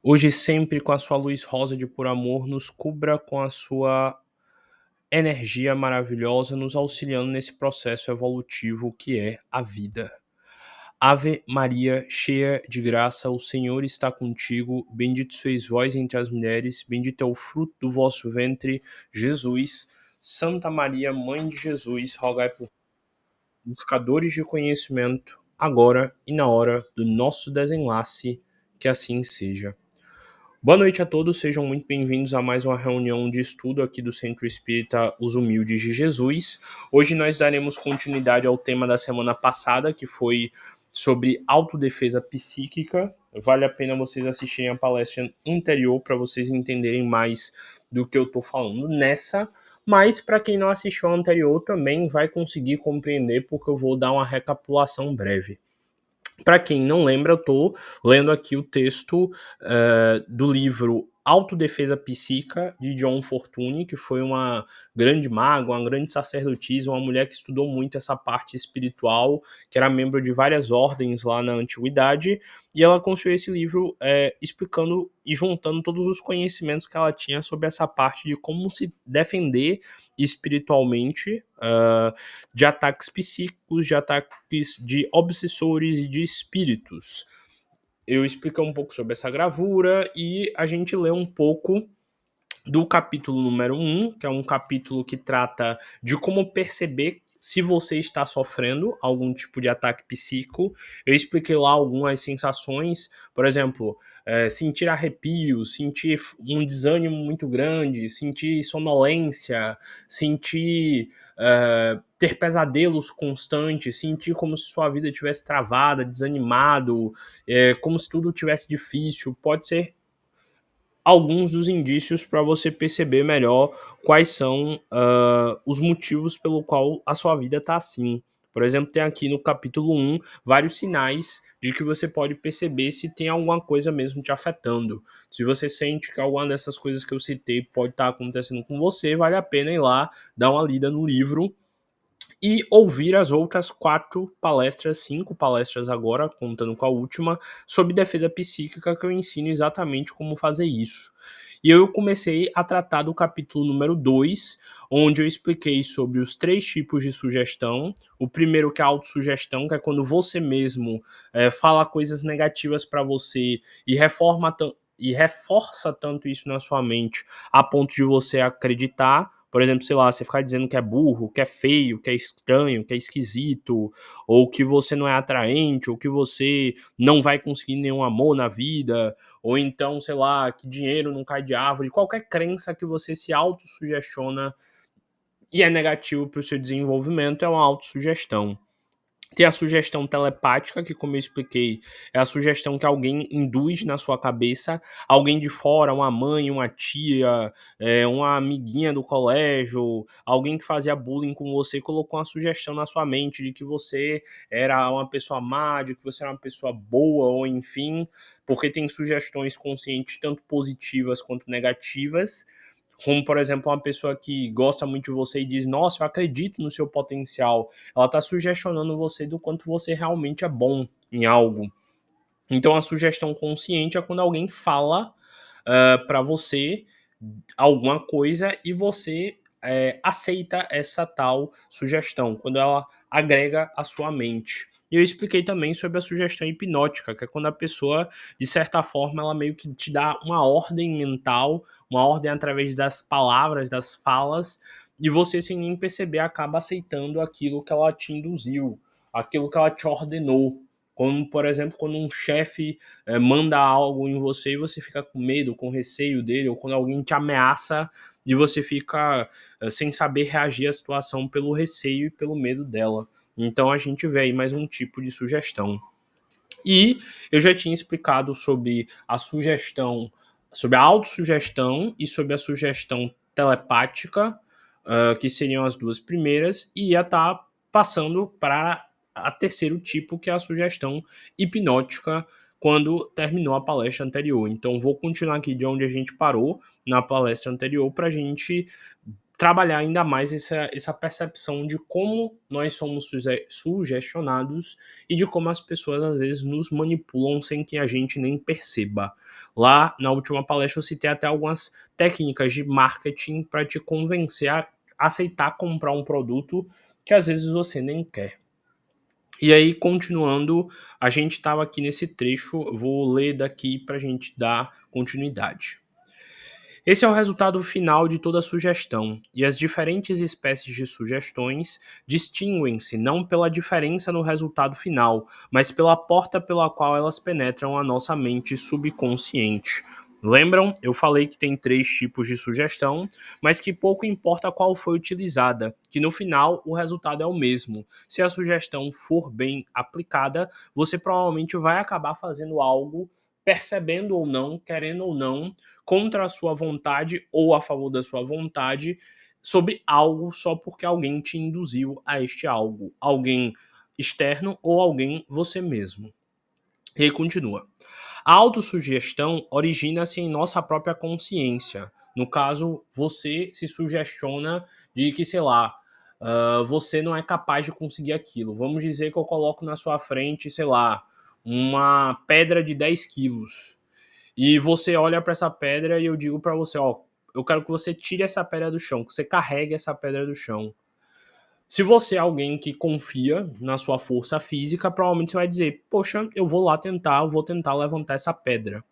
Hoje sempre com a sua luz rosa de puro amor, nos cubra com a sua energia maravilhosa, nos auxiliando nesse processo evolutivo que é a vida. Ave Maria, cheia de graça, o Senhor está contigo, bendito sois vós entre as mulheres, bendito é o fruto do vosso ventre, Jesus. Santa Maria, Mãe de Jesus, rogai por buscadores de conhecimento, agora e na hora do nosso desenlace, que assim seja. Boa noite a todos, sejam muito bem-vindos a mais uma reunião de estudo aqui do Centro Espírita Os Humildes de Jesus. Hoje nós daremos continuidade ao tema da semana passada, que foi sobre autodefesa psíquica. Vale a pena vocês assistirem a palestra anterior para vocês entenderem mais do que eu estou falando nessa. Mas para quem não assistiu a anterior também vai conseguir compreender, porque eu vou dar uma recapitulação breve. Para quem não lembra, eu estou lendo aqui o texto do livro Autodefesa Psíquica, de John Fortune, que foi uma grande maga, uma grande sacerdotisa, uma mulher que estudou muito essa parte espiritual, que era membro de várias ordens lá na antiguidade, e ela construiu esse livro explicando e juntando todos os conhecimentos que ela tinha sobre essa parte de como se defender espiritualmente de ataques psíquicos, de ataques de obsessores e de espíritos. Eu expliquei um pouco sobre essa gravura e a gente lê um pouco do capítulo número 1, que é um capítulo que trata de como perceber se você está sofrendo algum tipo de ataque psíquico. Eu expliquei lá algumas sensações, por exemplo, sentir arrepios, sentir um desânimo muito grande, sentir sonolência, sentir ter pesadelos constantes, sentir como se sua vida tivesse travada, desanimado, como se tudo tivesse difícil. Pode ser alguns dos indícios para você perceber melhor quais são os motivos pelo qual a sua vida está assim. Por exemplo, tem aqui no capítulo 1 vários sinais de que você pode perceber se tem alguma coisa mesmo te afetando. Se você sente que alguma dessas coisas que eu citei pode estar acontecendo com você, vale a pena ir lá, dar uma lida no livro e ouvir as outras 4 palestras, 5 palestras agora, contando com a última, sobre defesa psíquica, que eu ensino exatamente como fazer isso. E eu comecei a tratar do capítulo número 2, onde eu expliquei sobre os 3 tipos de sugestão. O primeiro, que é a autossugestão, que é quando você mesmo fala coisas negativas para você e reforça tanto isso na sua mente a ponto de você acreditar. Por exemplo, sei lá, você ficar dizendo que é burro, que é feio, que é estranho, que é esquisito, ou que você não é atraente, ou que você não vai conseguir nenhum amor na vida, ou então, sei lá, que dinheiro não cai de árvore, qualquer crença que você se autossugestiona e é negativo para o seu desenvolvimento é uma autossugestão. Tem a sugestão telepática, que, como eu expliquei, é a sugestão que alguém induz na sua cabeça, alguém de fora, uma mãe, uma tia, uma amiguinha do colégio, alguém que fazia bullying com você, colocou uma sugestão na sua mente de que você era uma pessoa má, de que você era uma pessoa boa, ou enfim, porque tem sugestões conscientes tanto positivas quanto negativas, como, por exemplo, uma pessoa que gosta muito de você e diz: nossa, eu acredito no seu potencial. Ela está sugestionando você do quanto você realmente é bom em algo. Então, a sugestão consciente é quando alguém fala para você alguma coisa e você aceita essa tal sugestão, quando ela agrega à sua mente. E eu expliquei também sobre a sugestão hipnótica, que é quando a pessoa, de certa forma, ela meio que te dá uma ordem mental, uma ordem através das palavras, das falas, e você, sem nem perceber, acaba aceitando aquilo que ela te induziu, aquilo que ela te ordenou. Como, por exemplo, quando um chefe manda algo em você e você fica com medo, com receio dele, ou quando alguém te ameaça e você fica sem saber reagir à situação pelo receio e pelo medo dela. Então a gente vê aí mais um tipo de sugestão. E eu já tinha explicado sobre a sugestão, sobre a autossugestão e sobre a sugestão telepática, que seriam as duas primeiras, e ia estar passando para a terceiro tipo, que é a sugestão hipnótica, quando terminou a palestra anterior. Então vou continuar aqui de onde a gente parou na palestra anterior para a gente trabalhar ainda mais essa percepção de como nós somos sugestionados e de como as pessoas às vezes nos manipulam sem que a gente nem perceba. Lá na última palestra eu citei até algumas técnicas de marketing para te convencer a aceitar comprar um produto que às vezes você nem quer. E aí, continuando, a gente estava aqui nesse trecho, vou ler daqui para a gente dar continuidade. Esse é o resultado final de toda sugestão, e as diferentes espécies de sugestões distinguem-se não pela diferença no resultado final, mas pela porta pela qual elas penetram a nossa mente subconsciente. Lembram? Eu falei que tem 3 tipos de sugestão, mas que pouco importa qual foi utilizada, que no final o resultado é o mesmo. Se a sugestão for bem aplicada, você provavelmente vai acabar fazendo algo, percebendo ou não, querendo ou não, contra a sua vontade ou a favor da sua vontade, sobre algo só porque alguém te induziu a este algo. Alguém externo ou alguém você mesmo. E aí continua. A autossugestão origina-se em nossa própria consciência. No caso, você se sugestiona de que, sei lá, você não é capaz de conseguir aquilo. Vamos dizer que eu coloco na sua frente, sei lá, uma pedra de 10 quilos. E você olha para essa pedra e eu digo para você, ó, eu quero que você tire essa pedra do chão, que você carregue essa pedra do chão. Se você é alguém que confia na sua força física, provavelmente você vai dizer, poxa, eu vou lá tentar, eu vou tentar levantar essa pedra.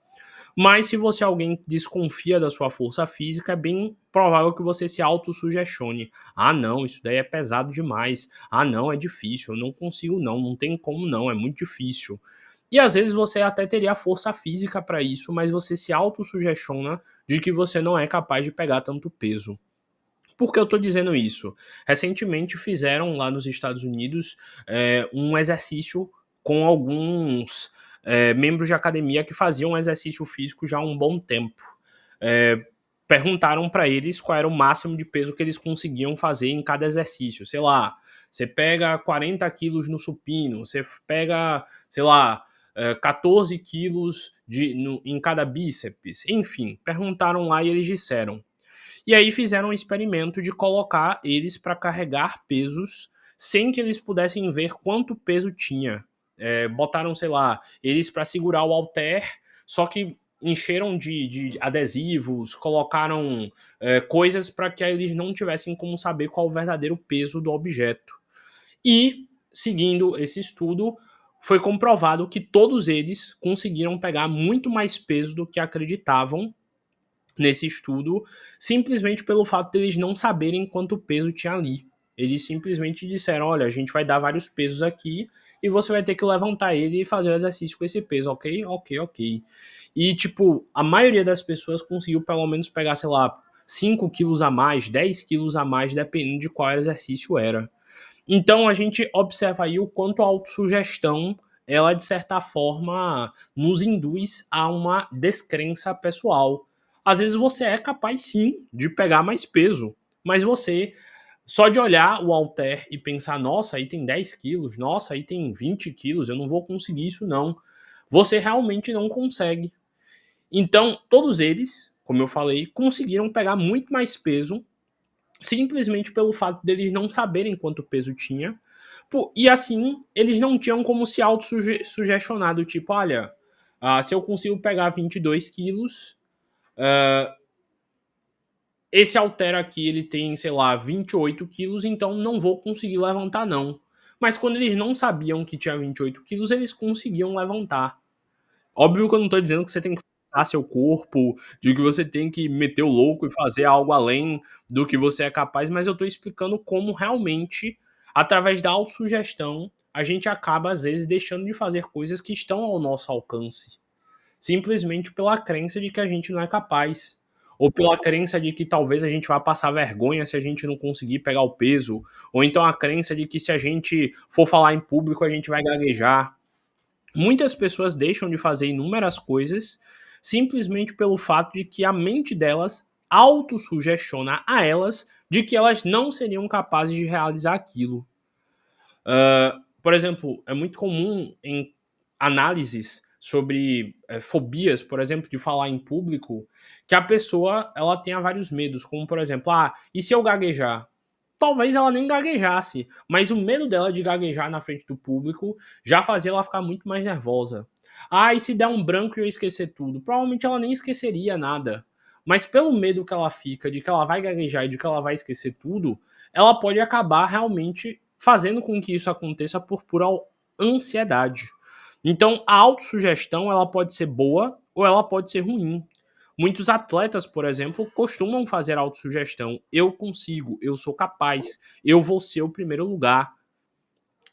Mas se você é alguém que desconfia da sua força física, é bem provável que você se autossugestione. Ah, não, isso daí é pesado demais. Ah, não, é difícil, eu não consigo não, não tem como não, é muito difícil. E às vezes você até teria força física para isso, mas você se autossugestiona de que você não é capaz de pegar tanto peso. Por que eu estou dizendo isso? Recentemente fizeram lá nos Estados Unidos um exercício com alguns membros de academia que faziam exercício físico já há um bom tempo. É, perguntaram para eles qual era o máximo de peso que eles conseguiam fazer em cada exercício. Sei lá, você pega 40 quilos no supino, você pega, sei lá, 14 quilos em cada bíceps. Enfim, perguntaram lá e eles disseram. E aí fizeram um experimento de colocar eles para carregar pesos sem que eles pudessem ver quanto peso tinha. Botaram, sei lá, eles para segurar o halter, só que encheram de adesivos, colocaram coisas para que eles não tivessem como saber qual o verdadeiro peso do objeto. E, seguindo esse estudo, foi comprovado que todos eles conseguiram pegar muito mais peso do que acreditavam nesse estudo, simplesmente pelo fato de eles não saberem quanto peso tinha ali. Eles simplesmente disseram: olha, a gente vai dar vários pesos aqui e você vai ter que levantar ele e fazer o exercício com esse peso, ok? Ok, ok. E, tipo, a maioria das pessoas conseguiu pelo menos pegar, sei lá, 5 quilos a mais, 10 quilos a mais, dependendo de qual exercício era. Então a gente observa aí o quanto a autossugestão, ela de certa forma nos induz a uma descrença pessoal. Às vezes você é capaz sim de pegar mais peso, mas você, só de olhar o halter e pensar, nossa, aí tem 10 quilos, nossa, aí tem 20 quilos, eu não vou conseguir isso não. Você realmente não consegue. Então, todos eles, como eu falei, conseguiram pegar muito mais peso simplesmente pelo fato deles não saberem quanto peso tinha. E assim, eles não tinham como se autossugestionar do tipo, olha, se eu consigo pegar 22 quilos, esse halter aqui ele tem, sei lá, 28 quilos, então não vou conseguir levantar não. Mas quando eles não sabiam que tinha 28 quilos, eles conseguiam levantar. Óbvio que eu não tô dizendo que você tem que forçar seu corpo, de que você tem que meter o louco e fazer algo além do que você é capaz, mas eu tô explicando como realmente, através da autossugestão, a gente acaba, às vezes, deixando de fazer coisas que estão ao nosso alcance. Simplesmente pela crença de que a gente não é capaz. Ou pela crença de que talvez a gente vá passar vergonha se a gente não conseguir pegar o peso. Ou então a crença de que se a gente for falar em público a gente vai gaguejar. Muitas pessoas deixam de fazer inúmeras coisas simplesmente pelo fato de que a mente delas autossugestiona a elas de que elas não seriam capazes de realizar aquilo. Por exemplo, é muito comum em análises sobre fobias, por exemplo, de falar em público, que a pessoa ela tenha vários medos, como por exemplo, e se eu gaguejar? Talvez ela nem gaguejasse, mas o medo dela de gaguejar na frente do público já fazia ela ficar muito mais nervosa. E se der um branco e eu esquecer tudo? Provavelmente ela nem esqueceria nada. Mas pelo medo que ela fica de que ela vai gaguejar e de que ela vai esquecer tudo, ela pode acabar realmente fazendo com que isso aconteça por pura ansiedade. Então, a autossugestão ela pode ser boa ou ela pode ser ruim. Muitos atletas, por exemplo, costumam fazer autossugestão. Eu consigo, eu sou capaz, eu vou ser o primeiro lugar,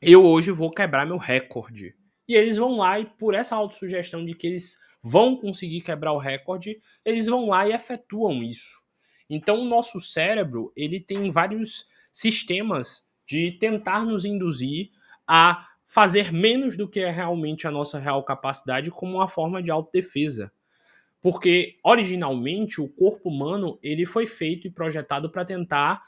eu hoje vou quebrar meu recorde. E eles vão lá e por essa autossugestão de que eles vão conseguir quebrar o recorde, eles vão lá e efetuam isso. Então o nosso cérebro, ele tem vários sistemas de tentar nos induzir a fazer menos do que é realmente a nossa real capacidade como uma forma de autodefesa. Porque originalmente o corpo humano ele foi feito e projetado para tentar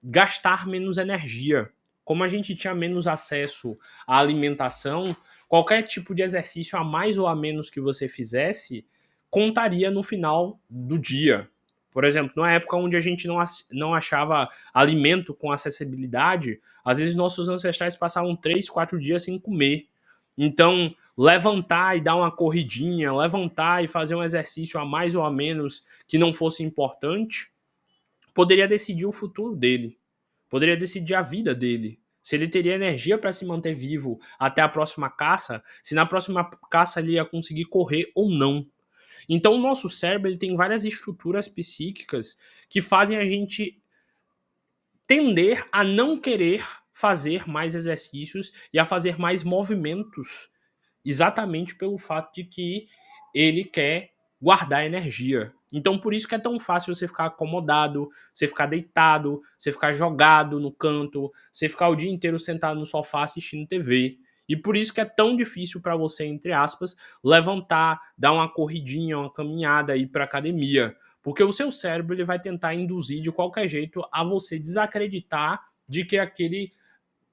gastar menos energia. Como a gente tinha menos acesso à alimentação, qualquer tipo de exercício a mais ou a menos que você fizesse contaria no final do dia. Por exemplo, numa época onde a gente não achava alimento com acessibilidade, às vezes nossos ancestrais passavam 3, 4 dias sem comer. Então, levantar e dar uma corridinha, levantar e fazer um exercício a mais ou a menos que não fosse importante, poderia decidir o futuro dele, poderia decidir a vida dele. Se ele teria energia para se manter vivo até a próxima caça, se na próxima caça ele ia conseguir correr ou não. Então, o nosso cérebro ele tem várias estruturas psíquicas que fazem a gente tender a não querer fazer mais exercícios e a fazer mais movimentos exatamente pelo fato de que ele quer guardar energia. Então, por isso que é tão fácil você ficar acomodado, você ficar deitado, você ficar jogado no canto, você ficar o dia inteiro sentado no sofá assistindo TV. E por isso que é tão difícil para você, entre aspas, levantar, dar uma corridinha, uma caminhada, ir para academia. Porque o seu cérebro ele vai tentar induzir de qualquer jeito a você desacreditar de que aquele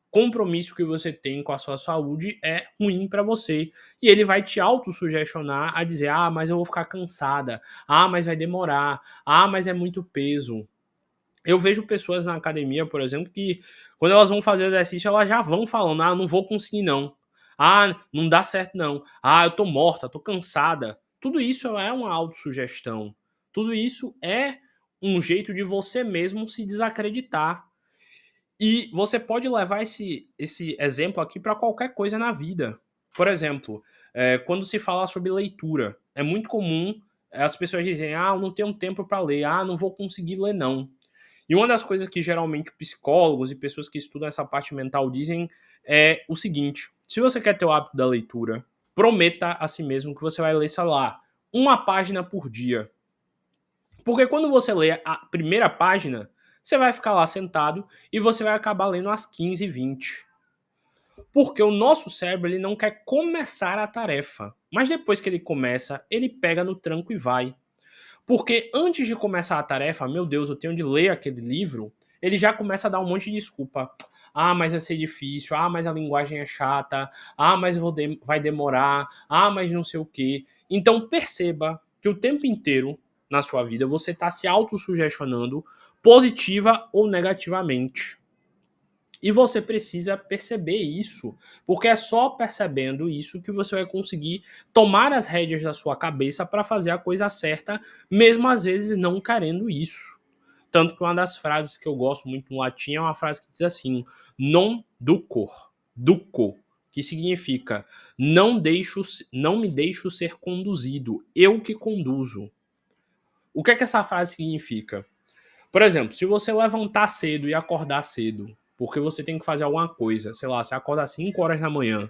compromisso que você tem com a sua saúde é ruim para você. E ele vai te autossugestionar a dizer: mas eu vou ficar cansada. Mas vai demorar. Mas é muito peso. Eu vejo pessoas na academia, por exemplo, que quando elas vão fazer exercício, elas já vão falando: eu não vou conseguir não. Não dá certo não. Eu tô morta, tô cansada. Tudo isso é uma autossugestão. Tudo isso é um jeito de você mesmo se desacreditar. E você pode levar esse exemplo aqui para qualquer coisa na vida. Por exemplo, quando se fala sobre leitura, é muito comum as pessoas dizerem: eu não tenho tempo para ler, não vou conseguir ler não. E uma das coisas que geralmente psicólogos e pessoas que estudam essa parte mental dizem é o seguinte: se você quer ter o hábito da leitura, prometa a si mesmo que você vai ler, sei lá, uma página por dia. Porque quando você lê a primeira página, você vai ficar lá sentado e você vai acabar lendo às 15, 20. Porque o nosso cérebro ele não quer começar a tarefa. Mas depois que ele começa, ele pega no tranco e vai. Porque antes de começar a tarefa, meu Deus, eu tenho de ler aquele livro, ele já começa a dar um monte de desculpa. Mas vai ser difícil. Mas a linguagem é chata. Mas vai demorar. Mas não sei o quê. Então perceba que o tempo inteiro na sua vida você está se autossugestionando positiva ou negativamente. E você precisa perceber isso, porque é só percebendo isso que você vai conseguir tomar as rédeas da sua cabeça para fazer a coisa certa, mesmo às vezes não querendo isso. Tanto que uma das frases que eu gosto muito no latim é uma frase que diz assim: non duco, que significa não me deixo ser conduzido, eu que conduzo. O que é que essa frase significa? Por exemplo, se você levantar cedo e acordar cedo, porque você tem que fazer alguma coisa, sei lá, você acorda às 5 horas da manhã,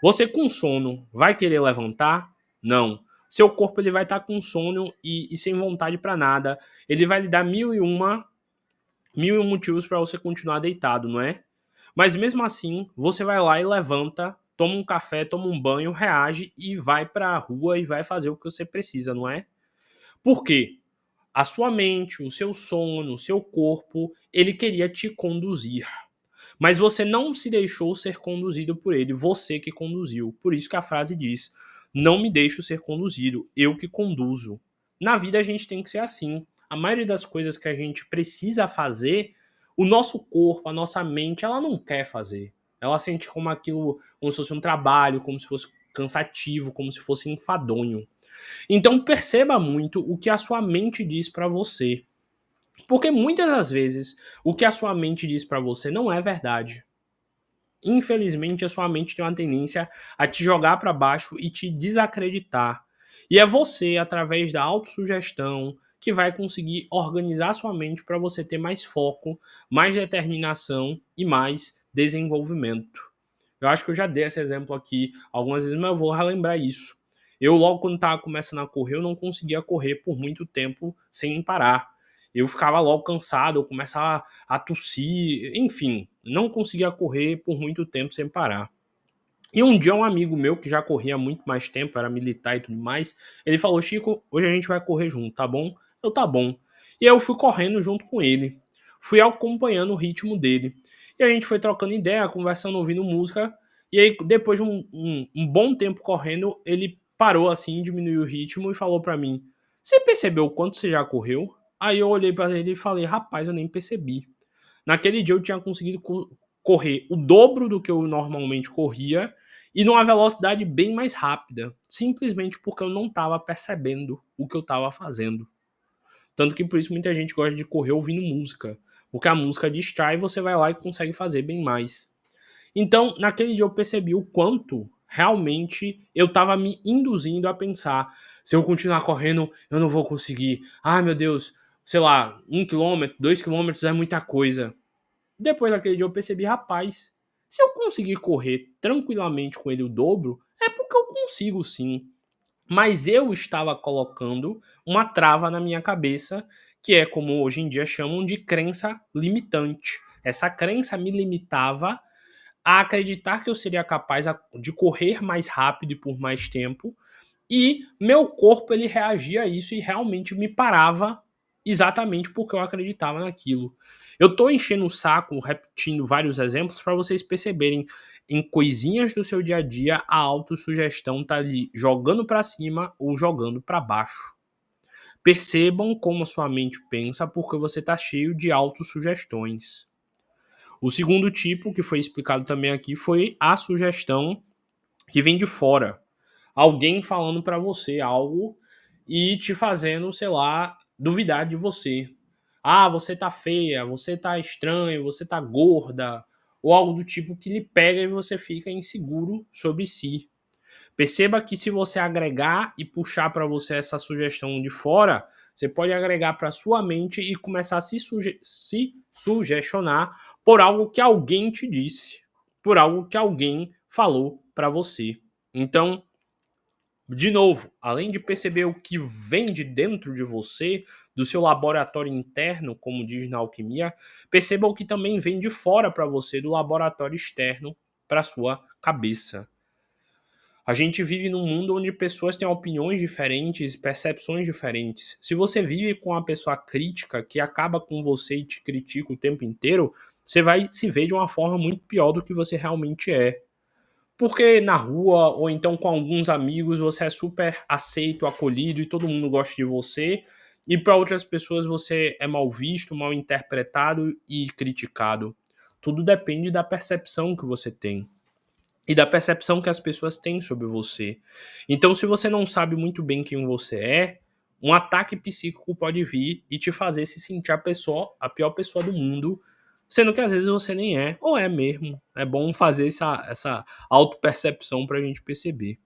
você com sono vai querer levantar? Não. Seu corpo ele vai estar com sono e sem vontade para nada. Ele vai lhe dar mil e um motivos para você continuar deitado, não é? Mas mesmo assim, você vai lá e levanta, toma um café, toma um banho, reage e vai para a rua e vai fazer o que você precisa, não é? Por quê? A sua mente, o seu sono, o seu corpo, ele queria te conduzir. mas você não se deixou ser conduzido por ele, você que conduziu. Por isso que a frase diz: não me deixo ser conduzido, eu que conduzo. Na vida a gente tem que ser assim. A maioria das coisas que a gente precisa fazer, o nosso corpo, a nossa mente, ela não quer fazer. Ela sente como aquilo, como se fosse um trabalho, como se fosse cansativo, como se fosse enfadonho. Então perceba muito o que a sua mente diz para você. Porque muitas das vezes o que a sua mente diz para você não é verdade. Infelizmente, a sua mente tem uma tendência a te jogar para baixo e te desacreditar. E é você, através da autossugestão, que vai conseguir organizar sua mente para você ter mais foco, mais determinação e mais desenvolvimento. Eu acho que eu já dei esse exemplo aqui algumas vezes, mas eu vou relembrar isso. Eu, logo quando estava começando a correr, eu não conseguia correr por muito tempo sem parar. Eu ficava logo cansado, eu começava a tossir, enfim, não conseguia correr por muito tempo sem parar. E um dia um amigo meu, que já corria há muito mais tempo, era militar e tudo mais, ele falou: Chico, hoje a gente vai correr junto, tá bom? Eu, tá bom. E aí eu fui correndo junto com ele. Fui acompanhando o ritmo dele. E a gente foi trocando ideia, conversando, ouvindo música. E aí, depois de um bom tempo correndo, ele parou assim, diminuiu o ritmo e falou pra mim: Você percebeu o quanto você já correu? Aí eu olhei pra ele e falei: Rapaz, eu nem percebi. Naquele dia eu tinha conseguido correr o dobro do que eu normalmente corria e numa velocidade bem mais rápida, simplesmente porque eu não estava percebendo o que eu estava fazendo. Tanto que por isso muita gente gosta de correr ouvindo música, porque a música distrai e você vai lá e consegue fazer bem mais. Então, naquele dia eu percebi o quanto realmente eu estava me induzindo a pensar: se eu continuar correndo, eu não vou conseguir. Ai meu Deus, sei lá, 1 quilômetro, 2 quilômetros é muita coisa. Depois daquele dia eu percebi: rapaz, se eu conseguir correr tranquilamente com ele o dobro, é porque eu consigo sim. Mas eu estava colocando uma trava na minha cabeça, que é como hoje em dia chamam de crença limitante. Essa crença me limitava a acreditar que eu seria capaz de correr mais rápido e por mais tempo, e meu corpo ele reagia a isso e realmente me parava exatamente porque eu acreditava naquilo. Eu tô enchendo o saco, repetindo vários exemplos para vocês perceberem em coisinhas do seu dia a dia a autossugestão tá ali jogando para cima ou jogando para baixo. Percebam como a sua mente pensa porque você tá cheio de autossugestões. O segundo tipo que foi explicado também aqui foi a sugestão que vem de fora. Alguém falando para você algo e te fazendo, sei lá, duvidar de você. Ah, você tá feia, você tá estranho, você tá gorda, ou algo do tipo que lhe pega e você fica inseguro sobre si. Perceba que se você agregar e puxar para você essa sugestão de fora, você pode agregar para sua mente e começar a se sugestionar por algo que alguém te disse, por algo que alguém falou para você. Então, de novo, além de perceber o que vem de dentro de você, do seu laboratório interno, como diz na alquimia, perceba o que também vem de fora para você, do laboratório externo para sua cabeça. A gente vive num mundo onde pessoas têm opiniões diferentes, percepções diferentes. Se você vive com uma pessoa crítica que acaba com você e te critica o tempo inteiro, você vai se ver de uma forma muito pior do que você realmente é. Porque na rua ou então com alguns amigos você é super aceito, acolhido e todo mundo gosta de você, e para outras pessoas você é mal visto, mal interpretado e criticado. Tudo depende da percepção que você tem e da percepção que as pessoas têm sobre você. Então, se você não sabe muito bem quem você é, um ataque psíquico pode vir e te fazer se sentir a pior pessoa do mundo, sendo que às vezes você nem é, ou é mesmo. É bom fazer essa autopercepção para a gente perceber.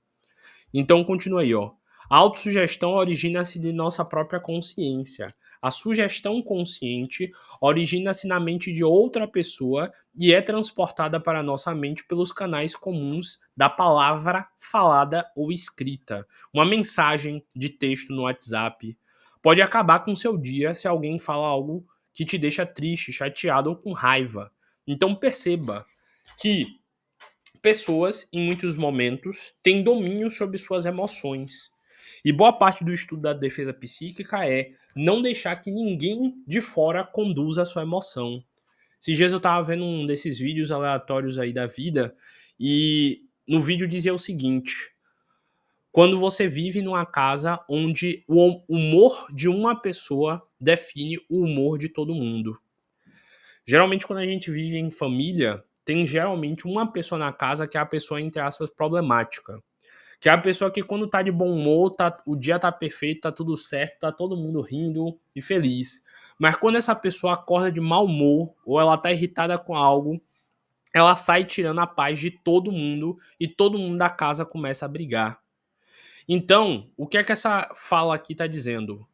Então continua aí, ó. A autossugestão origina-se de nossa própria consciência. A sugestão consciente origina-se na mente de outra pessoa e é transportada para a nossa mente pelos canais comuns da palavra falada ou escrita. Uma mensagem de texto no WhatsApp pode acabar com o seu dia se alguém fala algo que te deixa triste, chateado ou com raiva. Então perceba que pessoas, em muitos momentos, têm domínio sobre suas emoções. E boa parte do estudo da defesa psíquica é não deixar que ninguém de fora conduza a sua emoção. Esses dias eu tava vendo um desses vídeos aleatórios aí da vida e no vídeo dizia o seguinte: quando você vive numa casa onde o humor de uma pessoa define o humor de todo mundo. Geralmente, quando a gente vive em família, tem geralmente uma pessoa na casa que é a pessoa, entre aspas, problemática. Que é a pessoa que, quando tá de bom humor, o dia tá perfeito, tá tudo certo, tá todo mundo rindo e feliz. Mas quando essa pessoa acorda de mau humor ou ela tá irritada com algo, ela sai tirando a paz de todo mundo e todo mundo da casa começa a brigar. Então, o que é que essa fala aqui tá dizendo?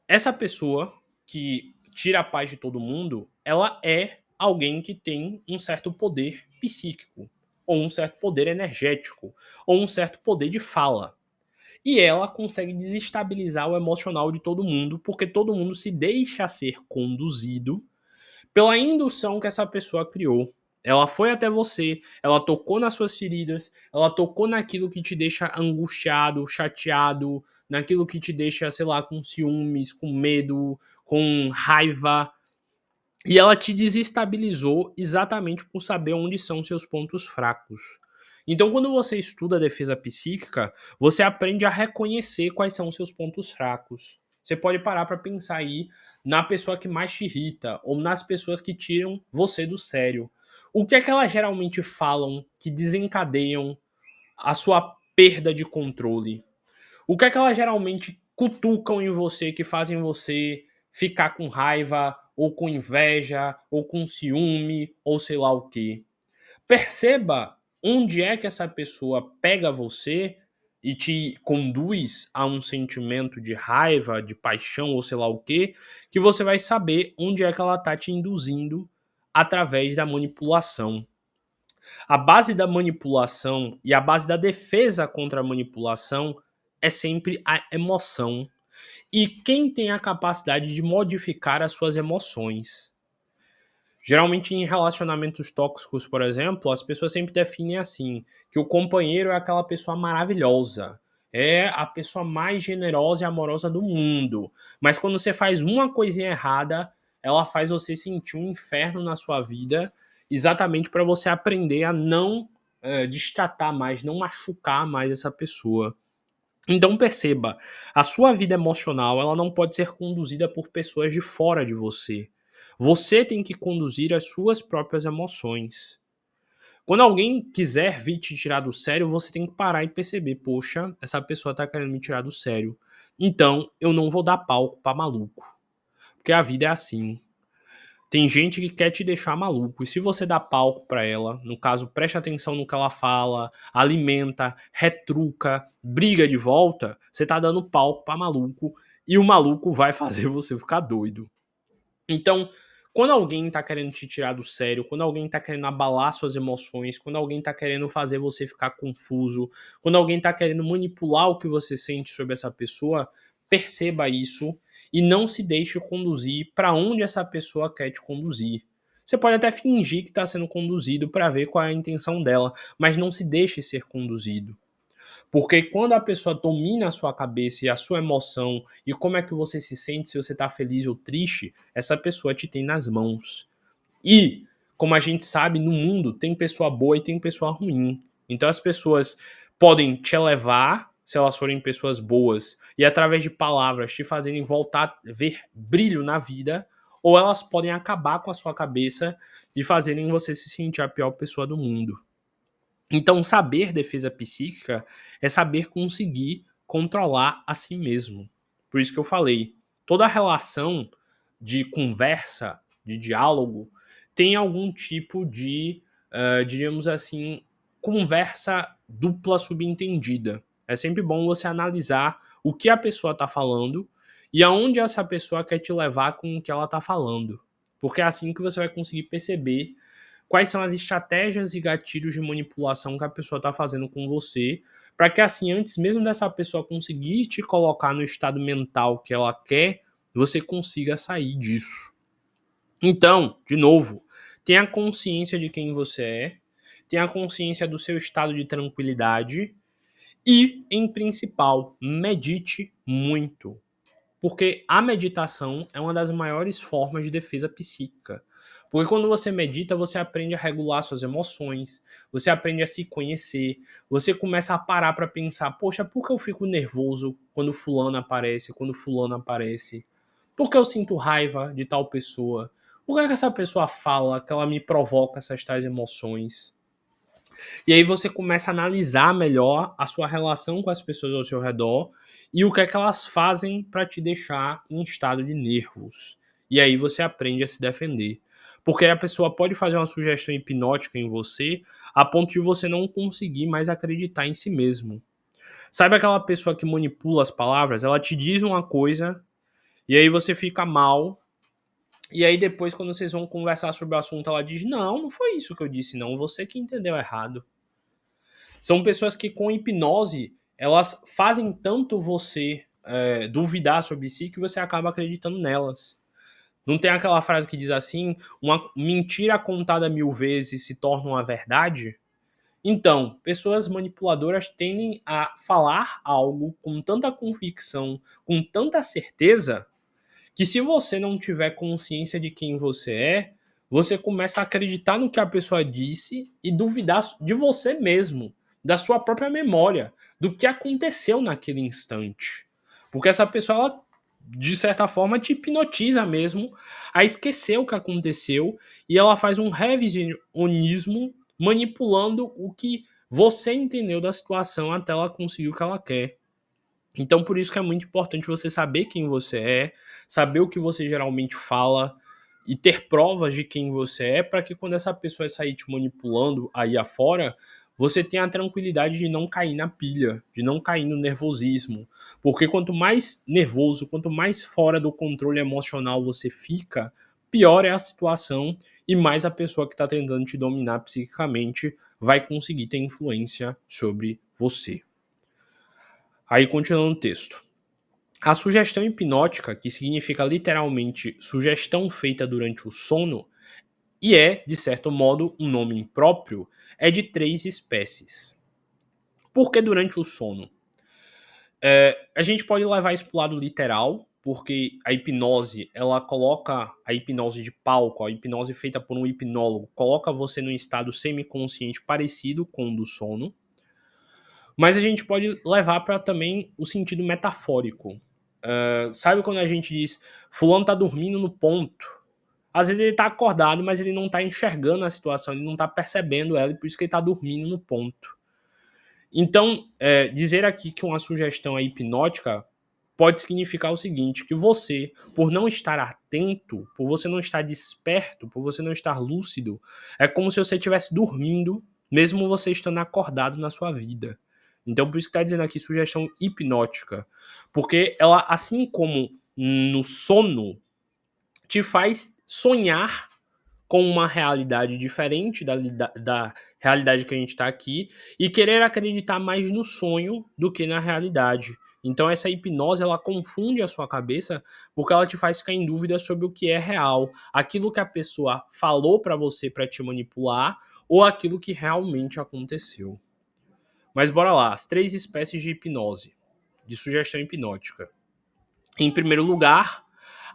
Essa pessoa que tira a paz de todo mundo, ela é alguém que tem um certo poder psíquico, ou um certo poder energético, ou um certo poder de fala. E ela consegue desestabilizar o emocional de todo mundo, porque todo mundo se deixa ser conduzido pela indução que essa pessoa criou. Ela foi até você, ela tocou nas suas feridas, ela tocou naquilo que te deixa angustiado, chateado, naquilo que te deixa, sei lá, com ciúmes, com medo, com raiva. E ela te desestabilizou exatamente por saber onde são seus pontos fracos. Então, quando você estuda a defesa psíquica, você aprende a reconhecer quais são os seus pontos fracos. Você pode parar para pensar aí na pessoa que mais te irrita ou nas pessoas que tiram você do sério. O que é que elas geralmente falam que desencadeiam a sua perda de controle? O que é que elas geralmente cutucam em você que fazem você ficar com raiva, ou com inveja, ou com ciúme, ou sei lá o quê? Perceba onde é que essa pessoa pega você e te conduz a um sentimento de raiva, de paixão, ou sei lá o quê, que você vai saber onde é que ela tá te induzindo através da manipulação. A base da manipulação e a base da defesa contra a manipulação é sempre a emoção. E quem tem a capacidade de modificar as suas emoções? Geralmente em relacionamentos tóxicos, por exemplo, as pessoas sempre definem assim, que o companheiro é aquela pessoa maravilhosa, é a pessoa mais generosa e amorosa do mundo. Mas quando você faz uma coisinha errada, ela faz você sentir um inferno na sua vida, exatamente para você aprender a não destratar mais, não machucar mais essa pessoa. Então perceba, a sua vida emocional ela não pode ser conduzida por pessoas de fora de você. Você tem que conduzir as suas próprias emoções. Quando alguém quiser vir te tirar do sério, você tem que parar e perceber, poxa, essa pessoa tá querendo me tirar do sério. Então, eu não vou dar palco pra maluco. Porque a vida é assim. Tem gente que quer te deixar maluco. E se você dá palco pra ela, no caso, preste atenção no que ela fala, alimenta, retruca, briga de volta, você tá dando palco pra maluco. E o maluco vai fazer você ficar doido. Então, quando alguém tá querendo te tirar do sério, quando alguém tá querendo abalar suas emoções, quando alguém tá querendo fazer você ficar confuso, quando alguém tá querendo manipular o que você sente sobre essa pessoa, perceba isso e não se deixe conduzir para onde essa pessoa quer te conduzir. Você pode até fingir que está sendo conduzido para ver qual é a intenção dela, mas não se deixe ser conduzido. Porque quando a pessoa domina a sua cabeça e a sua emoção e como é que você se sente, se você está feliz ou triste, essa pessoa te tem nas mãos. E, como a gente sabe, no mundo tem pessoa boa e tem pessoa ruim. Então as pessoas podem te elevar, se elas forem pessoas boas, e através de palavras te fazerem voltar a ver brilho na vida, ou elas podem acabar com a sua cabeça e fazerem você se sentir a pior pessoa do mundo. Então, saber defesa psíquica é saber conseguir controlar a si mesmo. Por isso que eu falei, toda relação de conversa, de diálogo, tem algum tipo de, diríamos assim, conversa dupla subentendida. É sempre bom você analisar o que a pessoa está falando e aonde essa pessoa quer te levar com o que ela está falando. Porque é assim que você vai conseguir perceber quais são as estratégias e gatilhos de manipulação que a pessoa está fazendo com você, para que assim, antes mesmo dessa pessoa conseguir te colocar no estado mental que ela quer, você consiga sair disso. Então, de novo, tenha consciência de quem você é, tenha consciência do seu estado de tranquilidade e, em principal, medite muito. Porque a meditação é uma das maiores formas de defesa psíquica. Porque quando você medita, você aprende a regular suas emoções, você aprende a se conhecer, você começa a parar para pensar, poxa, por que eu fico nervoso quando fulano aparece, quando fulano aparece? Por que eu sinto raiva de tal pessoa? Por que essa pessoa fala que ela me provoca essas tais emoções? E aí você começa a analisar melhor a sua relação com as pessoas ao seu redor e o que é que elas fazem para te deixar em estado de nervos. E aí você aprende a se defender. Porque a pessoa pode fazer uma sugestão hipnótica em você a ponto de você não conseguir mais acreditar em si mesmo. Sabe aquela pessoa que manipula as palavras? Ela te diz uma coisa e aí você fica mal. E aí depois, quando vocês vão conversar sobre o assunto, ela diz: Não, não foi isso que eu disse, não. Você que entendeu errado. São pessoas que com hipnose, elas fazem tanto você duvidar sobre si que você acaba acreditando nelas. Não tem aquela frase que diz assim, uma mentira contada 1000 vezes se torna uma verdade? Então, pessoas manipuladoras tendem a falar algo com tanta convicção, com tanta certeza, que se você não tiver consciência de quem você começa a acreditar no que a pessoa disse e duvidar de você mesmo, da sua própria memória, do que aconteceu naquele instante. Porque essa pessoa, ela, de certa forma, te hipnotiza mesmo a esquecer o que aconteceu e ela faz um revisionismo manipulando o que você entendeu da situação até ela conseguir o que ela quer. Então, por isso que é muito importante você saber quem você é, saber o que você geralmente fala e ter provas de quem você é, para que quando essa pessoa sair te manipulando aí afora, você tenha a tranquilidade de não cair na pilha, de não cair no nervosismo. Porque quanto mais nervoso, quanto mais fora do controle emocional você fica, pior é a situação e mais a pessoa que está tentando te dominar psiquicamente vai conseguir ter influência sobre você. Aí, continuando o texto. A sugestão hipnótica, que significa literalmente sugestão feita durante o sono, e é, de certo modo, um nome impróprio, é de 3 espécies. Por que durante o sono? A gente pode levar isso para o lado literal, porque a hipnose, ela coloca a hipnose de palco, a hipnose feita por um hipnólogo, coloca você num estado semiconsciente parecido com o do sono. Mas a gente pode levar para também o sentido metafórico. Sabe quando a gente diz fulano tá dormindo no ponto? Às vezes ele tá acordado, mas ele não tá enxergando a situação, ele não tá percebendo ela, e por isso que ele tá dormindo no ponto. Então, dizer aqui que uma sugestão é hipnótica pode significar o seguinte, que você, por não estar atento, por você não estar desperto, por você não estar lúcido, é como se você estivesse dormindo, mesmo você estando acordado na sua vida. Então, por isso que está dizendo aqui sugestão hipnótica. Porque ela, assim como no sono, te faz sonhar com uma realidade diferente da realidade que a gente está aqui e querer acreditar mais no sonho do que na realidade. Então essa hipnose, ela confunde a sua cabeça porque ela te faz ficar em dúvida sobre o que é real, aquilo que a pessoa falou para você para te manipular ou aquilo que realmente aconteceu. Mas bora lá, as 3 espécies de hipnose, de sugestão hipnótica. Em primeiro lugar,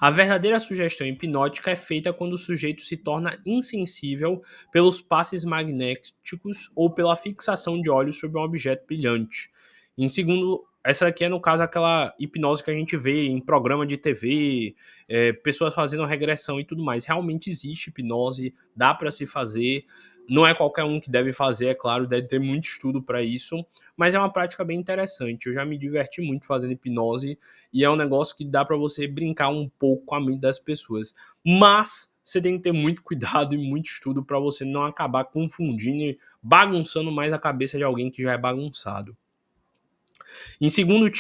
a verdadeira sugestão hipnótica é feita quando o sujeito se torna insensível pelos passes magnéticos ou pela fixação de olhos sobre um objeto brilhante. Em segundo, essa aqui é no caso aquela hipnose que a gente vê em programa de TV, pessoas fazendo regressão e tudo mais. Realmente existe hipnose, dá para se fazer. Não é qualquer um que deve fazer, é claro, deve ter muito estudo para isso, mas é uma prática bem interessante. Eu já me diverti muito fazendo hipnose e é um negócio que dá para você brincar um pouco com a mente das pessoas. Mas você tem que ter muito cuidado e muito estudo para você não acabar confundindo e bagunçando mais a cabeça de alguém que já é bagunçado. Em segundo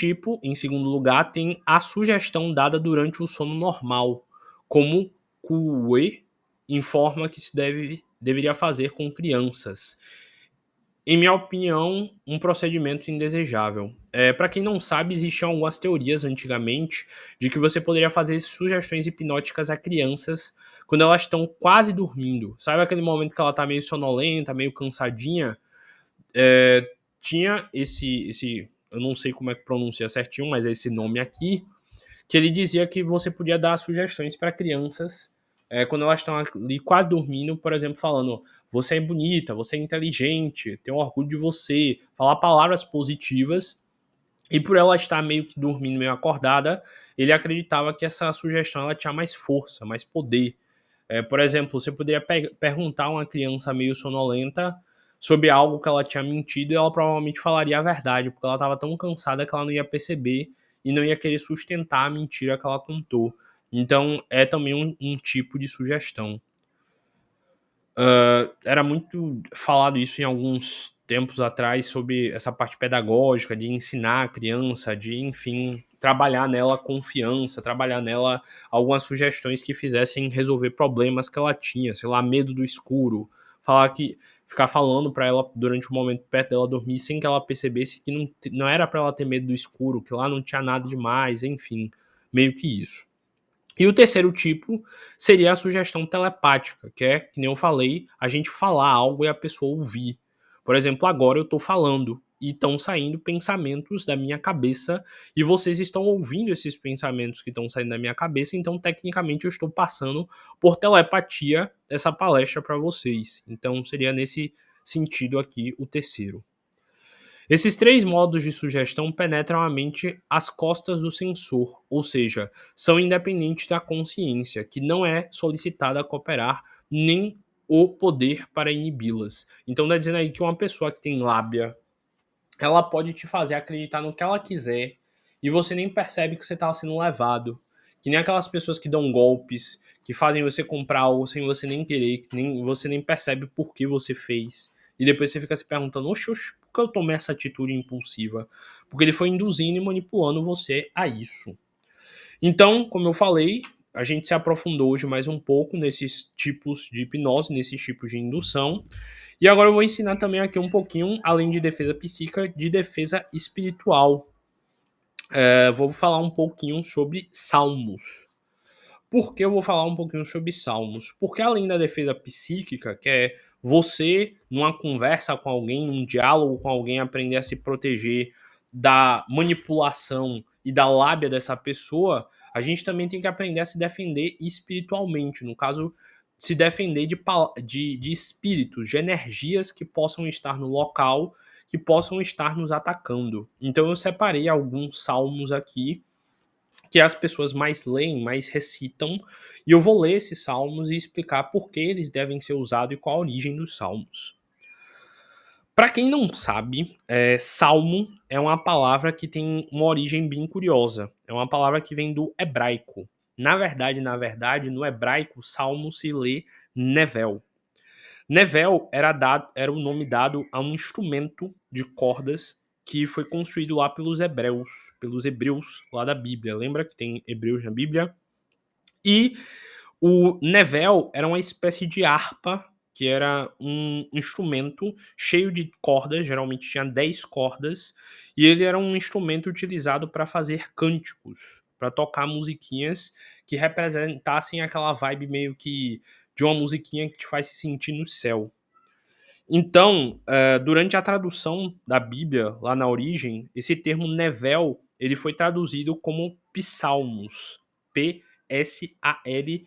lugar, tem a sugestão dada durante o sono normal, como Coué informa que deveria fazer com crianças. Em minha opinião, um procedimento indesejável. Para quem não sabe, existiam algumas teorias antigamente de que você poderia fazer sugestões hipnóticas a crianças quando elas estão quase dormindo. Sabe aquele momento que ela está meio sonolenta, meio cansadinha? Tinha esse, eu não sei como é que pronuncia certinho, mas é esse nome aqui, que ele dizia que você podia dar sugestões para crianças quando elas estão ali quase dormindo, por exemplo, falando: você é bonita, você é inteligente, tenho orgulho de você, falar palavras positivas. E por ela estar meio que dormindo, meio acordada, ele acreditava que essa sugestão ela tinha mais força, mais poder. Por exemplo, você poderia perguntar a uma criança meio sonolenta sobre algo que ela tinha mentido e ela provavelmente falaria a verdade, porque ela estava tão cansada que ela não ia perceber e não ia querer sustentar a mentira que ela contou. Então, é também um tipo de sugestão. Era muito falado isso em alguns tempos atrás sobre essa parte pedagógica, de ensinar a criança, de, enfim, trabalhar nela confiança, trabalhar nela algumas sugestões que fizessem resolver problemas que ela tinha, sei lá, medo do escuro, ficar falando para ela durante o momento perto dela dormir sem que ela percebesse que não era para ela ter medo do escuro, que lá não tinha nada demais, enfim, meio que isso. E o terceiro tipo seria a sugestão telepática, que é, que nem eu falei, a gente falar algo e a pessoa ouvir. Por exemplo, agora eu estou falando e estão saindo pensamentos da minha cabeça e vocês estão ouvindo esses pensamentos que estão saindo da minha cabeça, então tecnicamente eu estou passando por telepatia essa palestra para vocês. Então seria nesse sentido aqui o terceiro. Esses três modos de sugestão penetram a mente às costas do sensor, ou seja, são independentes da consciência, que não é solicitada a cooperar, nem o poder para inibi-las. Então está dizendo aí que uma pessoa que tem lábia, ela pode te fazer acreditar no que ela quiser e você nem percebe que você está sendo levado. Que nem aquelas pessoas que dão golpes, que fazem você comprar algo sem você nem querer, que nem, você nem percebe por que você fez. E depois você fica se perguntando, oxe, por que eu tomei essa atitude impulsiva? Porque ele foi induzindo e manipulando você a isso. Então, como eu falei, a gente se aprofundou hoje mais um pouco nesses tipos de hipnose, nesses tipos de indução. E agora eu vou ensinar também aqui um pouquinho, além de defesa psíquica, de defesa espiritual. Vou falar um pouquinho sobre salmos. Por que eu vou falar um pouquinho sobre salmos? Porque além da defesa psíquica, que é você, numa conversa com alguém, num diálogo com alguém, aprender a se proteger da manipulação e da lábia dessa pessoa, a gente também tem que aprender a se defender espiritualmente. No caso, se defender de espíritos, de energias que possam estar no local, que possam estar nos atacando. Então eu separei alguns salmos aqui que as pessoas mais leem, mais recitam, e eu vou ler esses salmos e explicar por que eles devem ser usados e qual a origem dos salmos. Para quem não sabe, salmo é uma palavra que tem uma origem bem curiosa. É uma palavra que vem do hebraico. Na verdade, no hebraico, salmo se lê nevel. Nevel era o nome dado a um instrumento de cordas que foi construído lá pelos hebreus lá da Bíblia. Lembra que tem hebreus na Bíblia? E o nevel era uma espécie de harpa, que era um instrumento cheio de cordas, geralmente tinha 10 cordas, e ele era um instrumento utilizado para fazer cânticos, para tocar musiquinhas que representassem aquela vibe meio que de uma musiquinha que te faz se sentir no céu. Então, durante a tradução da Bíblia, lá na origem, esse termo nevel, ele foi traduzido como psalmos, Psalmus,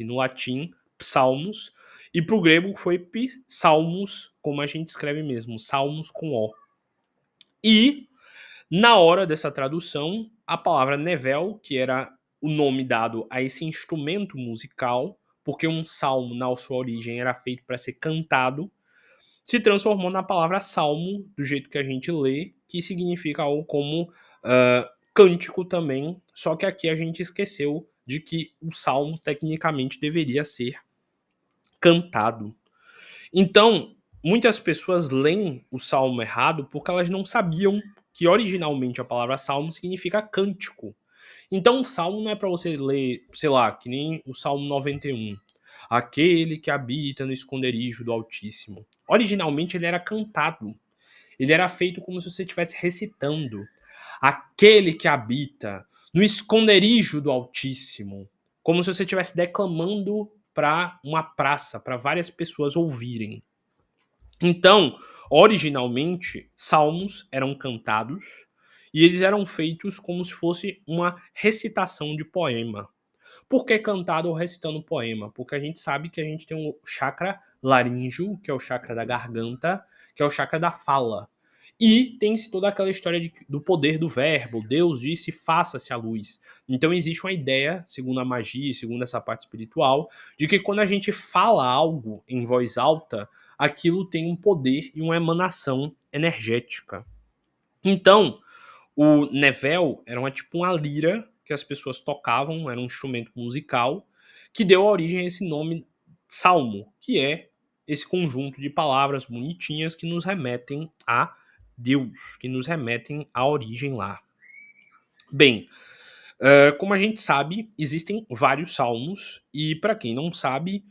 no latim, psalmos, e para o grego foi psalmos, como a gente escreve mesmo, salmos com O. E, na hora dessa tradução, a palavra nevel, que era o nome dado a esse instrumento musical, porque um salmo, na sua origem, era feito para ser cantado, se transformou na palavra salmo, do jeito que a gente lê, que significa algo como cântico também, só que aqui a gente esqueceu de que o salmo tecnicamente deveria ser cantado. Então, muitas pessoas leem o salmo errado porque elas não sabiam que originalmente a palavra salmo significa cântico. Então, o salmo não é para você ler, sei lá, que nem o Salmo 91. Aquele que habita no esconderijo do Altíssimo. Originalmente ele era cantado. Ele era feito como se você estivesse recitando. Aquele que habita no esconderijo do Altíssimo. Como se você estivesse declamando para uma praça, para várias pessoas ouvirem. Então, originalmente, salmos eram cantados e eles eram feitos como se fosse uma recitação de poema. Por que cantado ou recitando poema? Porque a gente sabe que a gente tem o chakra laríngeo, que é o chakra da garganta, que é o chakra da fala. E tem-se toda aquela história do poder do verbo. Deus disse: faça-se a luz. Então existe uma ideia, segundo a magia e segundo essa parte espiritual, de que quando a gente fala algo em voz alta, aquilo tem um poder e uma emanação energética. Então, o Nevel era tipo uma lira que as pessoas tocavam, era um instrumento musical, que deu origem a esse nome salmo, que é esse conjunto de palavras bonitinhas que nos remetem a Deus, que nos remetem à origem lá. Bem, como a gente sabe, existem vários salmos, e para quem não sabe,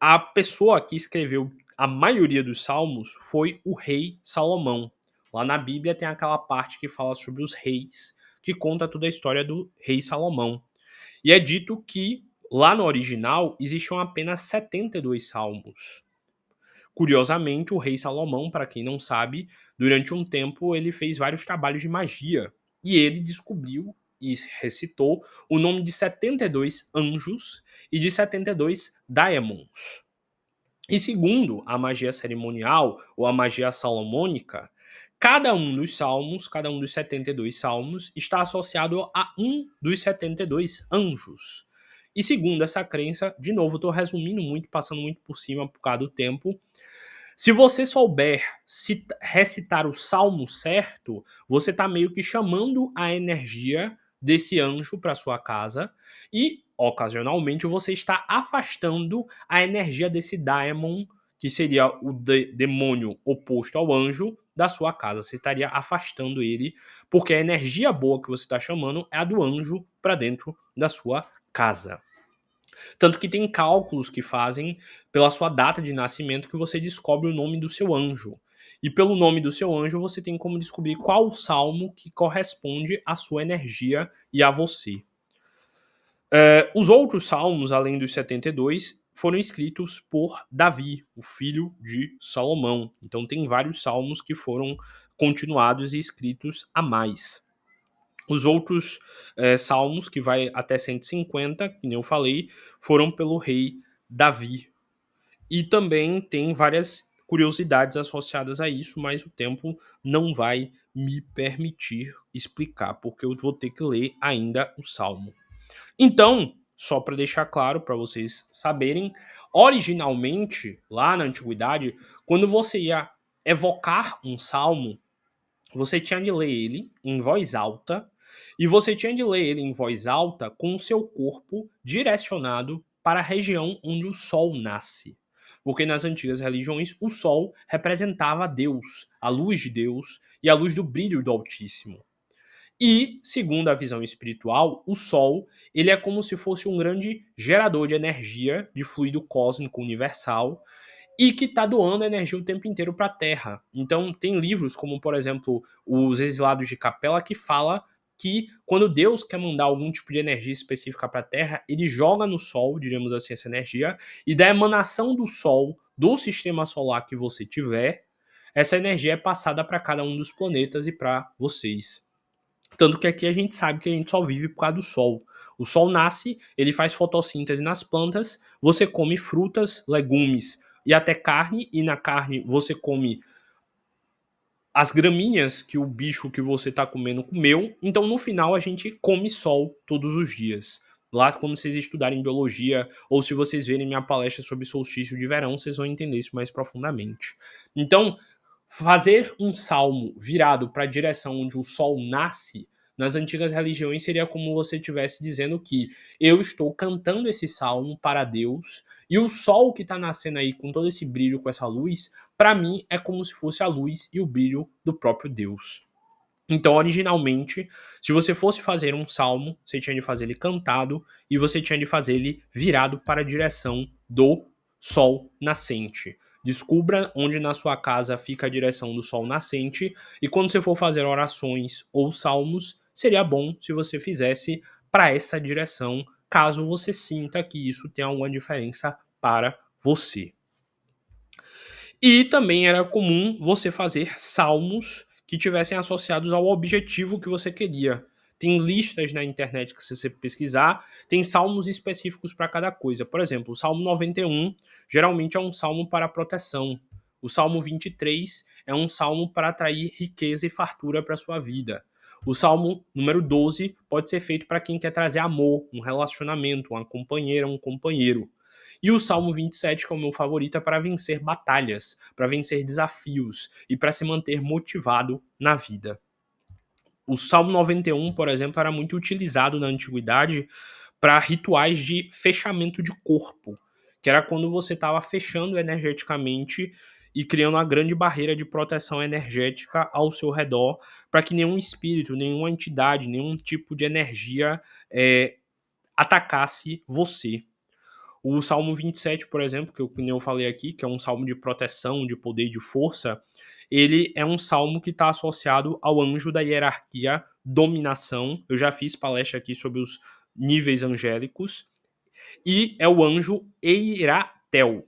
a pessoa que escreveu a maioria dos salmos foi o rei Salomão. Lá na Bíblia tem aquela parte que fala sobre os reis, que conta toda a história do rei Salomão. E é dito que lá no original existiam apenas 72 salmos. Curiosamente, o rei Salomão, para quem não sabe, durante um tempo ele fez vários trabalhos de magia. E ele descobriu e recitou o nome de 72 anjos e de 72 daemons. E segundo a magia cerimonial, ou a magia salomônica, cada um dos salmos, cada um dos 72 salmos, está associado a um dos 72 anjos. E segundo essa crença, de novo, estou resumindo muito, passando muito por cima por causa do tempo, se você souber recitar o salmo certo, você está meio que chamando a energia desse anjo para sua casa e, ocasionalmente, você está afastando a energia desse daemon, que seria o demônio oposto ao anjo, da sua casa. Você estaria afastando ele, porque a energia boa que você está chamando é a do anjo para dentro da sua casa. Tanto que tem cálculos que fazem pela sua data de nascimento que você descobre o nome do seu anjo. E pelo nome do seu anjo você tem como descobrir qual o salmo que corresponde à sua energia e a você. Os outros salmos, além dos 72, foram escritos por Davi, o filho de Salomão. Então tem vários salmos que foram continuados e escritos a mais. Os outros salmos, que vai até 150, que nem eu falei, foram pelo rei Davi. E também tem várias curiosidades associadas a isso, mas o tempo não vai me permitir explicar, porque eu vou ter que ler ainda o salmo. Então, só para deixar claro para vocês saberem, originalmente, lá na antiguidade, quando você ia evocar um salmo, você tinha de ler ele em voz alta, e você tinha de ler ele em voz alta com o seu corpo direcionado para a região onde o sol nasce. Porque nas antigas religiões o sol representava Deus, a luz de Deus e a luz do brilho do Altíssimo. E, segundo a visão espiritual, o Sol ele é como se fosse um grande gerador de energia, de fluido cósmico universal, e que está doando energia o tempo inteiro para a Terra. Então, tem livros como, por exemplo, Os Exilados de Capela, que fala que quando Deus quer mandar algum tipo de energia específica para a Terra, ele joga no Sol, diríamos assim, essa energia, e da emanação do Sol, do sistema solar que você tiver, essa energia é passada para cada um dos planetas e para vocês. Tanto que aqui a gente sabe que a gente só vive por causa do sol. O sol nasce, ele faz fotossíntese nas plantas, você come frutas, legumes e até carne, e na carne você come as gramíneas que o bicho que você está comendo comeu. Então no final a gente come sol todos os dias. Lá, quando vocês estudarem biologia, ou se vocês verem minha palestra sobre solstício de verão, vocês vão entender isso mais profundamente. Então, fazer um salmo virado para a direção onde o sol nasce, nas antigas religiões seria como você estivesse dizendo que eu estou cantando esse salmo para Deus, e o sol que está nascendo aí com todo esse brilho, com essa luz, para mim é como se fosse a luz e o brilho do próprio Deus. Então, originalmente, se você fosse fazer um salmo, você tinha de fazer ele cantado e você tinha de fazer ele virado para a direção do sol nascente. Descubra onde na sua casa fica a direção do sol nascente, e quando você for fazer orações ou salmos, seria bom se você fizesse para essa direção, caso você sinta que isso tenha alguma diferença para você. E também era comum você fazer salmos que tivessem associados ao objetivo que você queria. Tem listas na internet que, se você pesquisar, tem salmos específicos para cada coisa. Por exemplo, o Salmo 91 geralmente é um salmo para proteção. O Salmo 23 é um salmo para atrair riqueza e fartura para sua vida. O Salmo número 12 pode ser feito para quem quer trazer amor, um relacionamento, uma companheira, um companheiro. E o Salmo 27, que é o meu favorito, é para vencer batalhas, para vencer desafios e para se manter motivado na vida. O Salmo 91, por exemplo, era muito utilizado na antiguidade para rituais de fechamento de corpo, que era quando você estava fechando energeticamente e criando uma grande barreira de proteção energética ao seu redor, para que nenhum espírito, nenhuma entidade, nenhum tipo de energia atacasse você. O Salmo 27, por exemplo, que eu falei aqui, que é um salmo de proteção, de poder e de força, ele é um salmo que está associado ao anjo da hierarquia dominação. Eu já fiz palestra aqui sobre os níveis angélicos. E é o anjo Eiratel.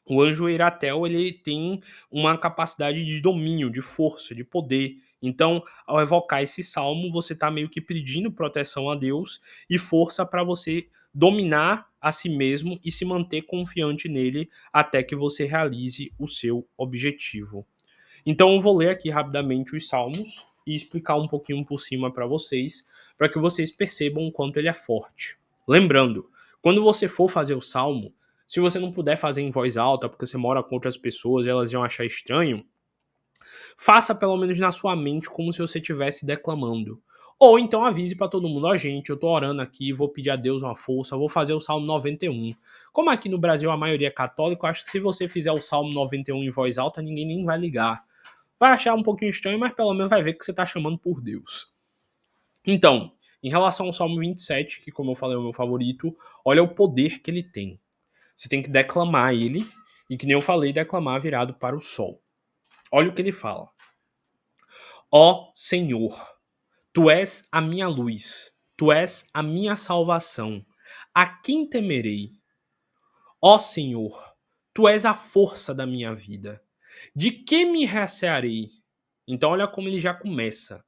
O anjo Eiratel, ele tem uma capacidade de domínio, de força, de poder. Então, ao evocar esse salmo, você está meio que pedindo proteção a Deus e força para você dominar a si mesmo e se manter confiante nele até que você realize o seu objetivo. Então, eu vou ler aqui rapidamente os salmos e explicar um pouquinho por cima para que vocês percebam o quanto ele é forte. Lembrando, quando você for fazer o salmo, se você não puder fazer em voz alta, porque você mora com outras pessoas e elas vão achar estranho, faça pelo menos na sua mente como se você estivesse declamando. Ou então avise para todo mundo, ó, gente, eu tô orando aqui, vou pedir a Deus uma força, vou fazer o Salmo 91. Como aqui no Brasil a maioria é católica, eu acho que se você fizer o Salmo 91 em voz alta, ninguém nem vai ligar. Vai achar um pouquinho estranho, mas pelo menos vai ver que você tá chamando por Deus. Então, em relação ao Salmo 27, que como eu falei é o meu favorito, olha o poder que ele tem. Você tem que declamar ele, e que nem eu falei, declamar virado para o sol. Olha o que ele fala. Ó Senhor, tu és a minha luz, tu és a minha salvação. A quem temerei? Ó Senhor, tu és a força da minha vida. De que me recearei? Então olha como ele já começa.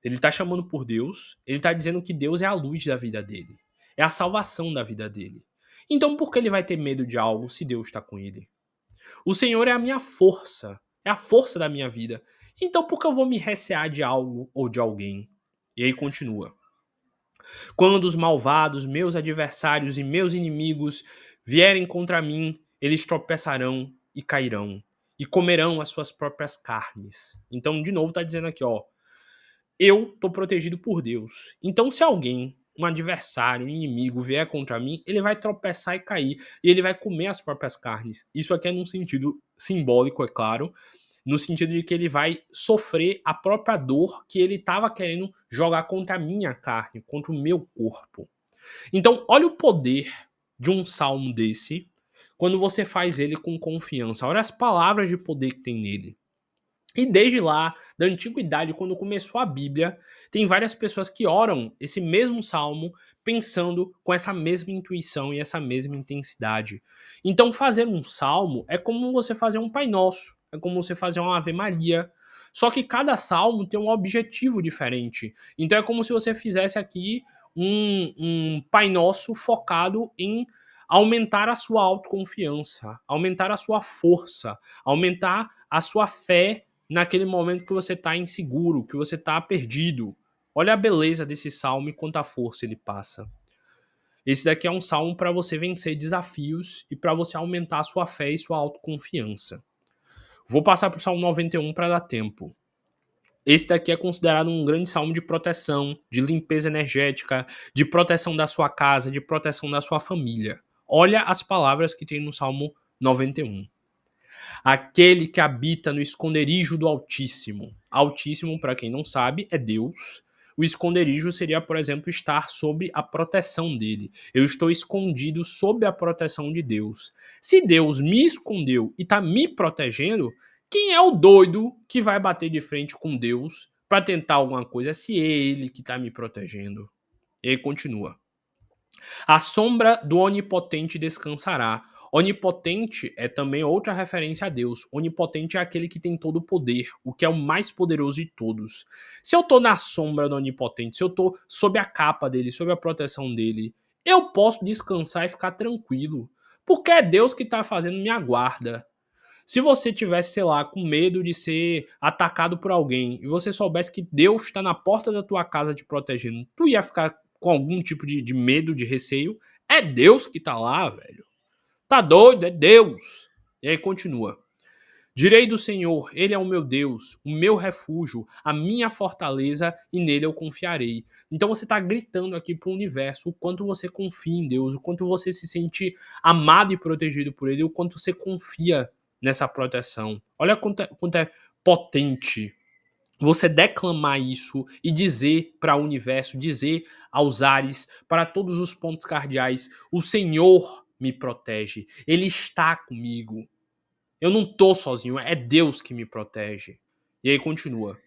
Ele está chamando por Deus, ele está dizendo que Deus é a luz da vida dele. É a salvação da vida dele. Então por que ele vai ter medo de algo se Deus está com ele? O Senhor é a minha força, é a força da minha vida. Então por que eu vou me recear de algo ou de alguém? E aí continua. Quando os malvados, meus adversários e meus inimigos vierem contra mim, eles tropeçarão e cairão, e comerão as suas próprias carnes. Então, de novo, está dizendo aqui, ó, eu estou protegido por Deus. Então, se alguém, um adversário, um inimigo, vier contra mim, ele vai tropeçar e cair, e ele vai comer as próprias carnes. Isso aqui é num sentido simbólico, é claro, no sentido de que ele vai sofrer a própria dor que ele estava querendo jogar contra a minha carne, contra o meu corpo. Então, olha o poder de um salmo desse quando você faz ele com confiança. Olha as palavras de poder que tem nele. E desde lá, da antiguidade, quando começou a Bíblia, tem várias pessoas que oram esse mesmo salmo pensando com essa mesma intuição e essa mesma intensidade. Então, fazer um salmo é como você fazer um Pai Nosso, é como você fazer uma Ave Maria. Só que cada salmo tem um objetivo diferente. Então, é como se você fizesse aqui um Pai Nosso focado em aumentar a sua autoconfiança, aumentar a sua força, aumentar a sua fé naquele momento que você está inseguro, que você está perdido. Olha a beleza desse salmo e quanta força ele passa. Esse daqui é um salmo para você vencer desafios e para você aumentar a sua fé e sua autoconfiança. Vou passar para o Salmo 91 para dar tempo. Esse daqui é considerado um grande salmo de proteção, de limpeza energética, de proteção da sua casa, de proteção da sua família. Olha as palavras que tem no Salmo 91. Aquele que habita no esconderijo do Altíssimo. Altíssimo, para quem não sabe, é Deus. O esconderijo seria, por exemplo, estar sob a proteção dele. Eu estou escondido sob a proteção de Deus. Se Deus me escondeu e está me protegendo, quem é o doido que vai bater de frente com Deus para tentar alguma coisa se é ele que está me protegendo? E aí continua. A sombra do Onipotente descansará. Onipotente é também outra referência a Deus. Onipotente é aquele que tem todo o poder, o que é o mais poderoso de todos. Se eu tô na sombra do Onipotente, se eu tô sob a capa dele, sob a proteção dele, eu posso descansar e ficar tranquilo, porque é Deus que tá fazendo minha guarda. Se você tivesse, sei lá, com medo de ser atacado por alguém e você soubesse que Deus está na porta da tua casa te protegendo, tu ia ficar com algum tipo de medo, de receio? É Deus que tá lá, velho. Tá doido? É Deus. E aí continua. Direi do Senhor, Ele é o meu Deus, o meu refúgio, a minha fortaleza, e nele eu confiarei. Então você está gritando aqui para o universo o quanto você confia em Deus, o quanto você se sente amado e protegido por Ele, o quanto você confia nessa proteção. Olha quanto é potente você declamar isso e dizer para o universo, dizer aos ares, para todos os pontos cardeais: o Senhor me protege, Ele está comigo. Eu não tô sozinho, é Deus que me protege. E aí continua.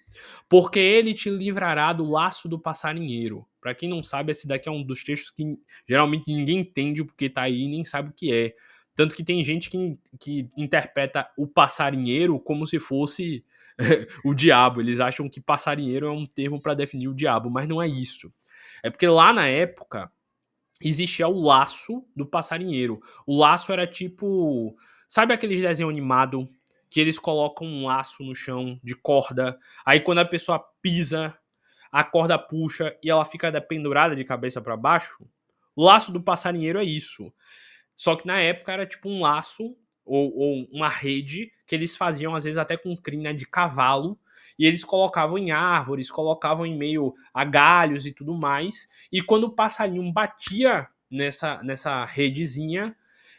Porque ele te livrará do laço do passarinheiro. Para quem não sabe, esse daqui é um dos textos que geralmente ninguém entende o porque tá aí e nem sabe o que é. Tanto que tem gente que interpreta o passarinheiro como se fosse o diabo. Eles acham que passarinheiro é um termo para definir o diabo, mas não é isso. É porque lá na época existia o laço do passarinheiro. O laço era tipo. Sabe aqueles desenhos animados que eles colocam um laço no chão de corda? Aí quando a pessoa pisa, a corda puxa e ela fica pendurada de cabeça para baixo? O laço do passarinheiro é isso. Só que na época era tipo um laço ou uma rede que eles faziam às vezes até com crina de cavalo e eles colocavam em árvores, colocavam em meio a galhos e tudo mais. E quando o passarinho batia nessa redezinha,